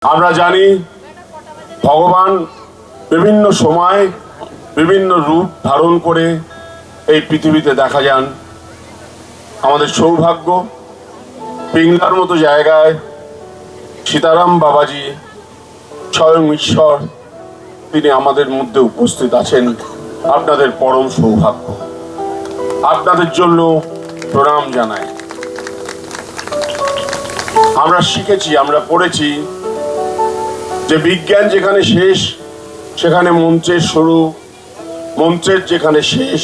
আমরা জানি ভগবান বিভিন্ন সময় বিভিন্ন রূপ ধারণ করে এই পৃথিবীতে দেখা যান। আমাদের সৌভাগ্য পিংলার মতো জায়গায় সীতারাম বাবাজি স্বয়ং ঈশ্বর তিনি আমাদের মধ্যে উপস্থিত আছেন। আপনাদের পরম সৌভাগ্য, আপনাদের জন্য প্রণাম জানাই। আমরা শিখেছি, আমরা পড়েছি যে বিজ্ঞান যেখানে শেষ সেখানে মন্ত্রের শুরু, মন্ত্রের যেখানে শেষ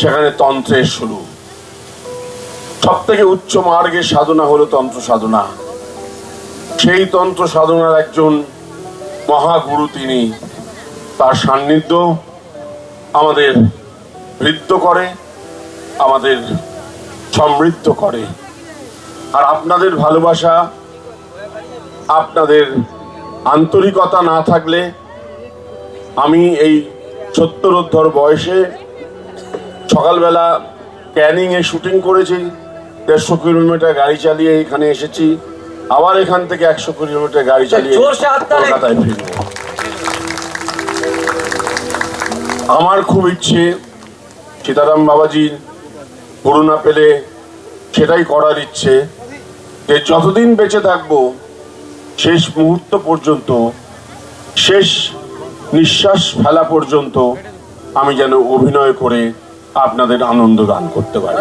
সেখানে তন্ত্রের শুরু। সব থেকে উচ্চ মার্গের সাধনা হলো তন্ত্র সাধনা। সেই তন্ত্র সাধনার একজন মহাগুরু তিনি, তার সান্নিধ্য আমাদের বৃদ্ধ করে, আমাদের সমৃদ্ধ করে। আর আপনাদের ভালোবাসা, আপনাদের আন্তরিকতা না থাকলে আমি এই ৭০ বয়সে সকালবেলা ক্যানিংয়ে শুটিং করেছি, ১৫০ কিলোমিটার গাড়ি চালিয়ে এখানে এসেছি, আবার এখান থেকে ১০০ কিলোমিটার গাড়ি চালিয়ে কলকাতায় ফিরব। আমার খুব ইচ্ছে সীতারাম বাবাজির করুণা পেলে সেটাই করার ইচ্ছে যে যতদিন বেঁচে থাকবো শেষ মুহূর্ত পর্যন্ত, শেষ নিঃশ্বাস ফেলা পর্যন্ত আমি যেন অভিনয় করে আপনাদের আনন্দ দান করতে পারি।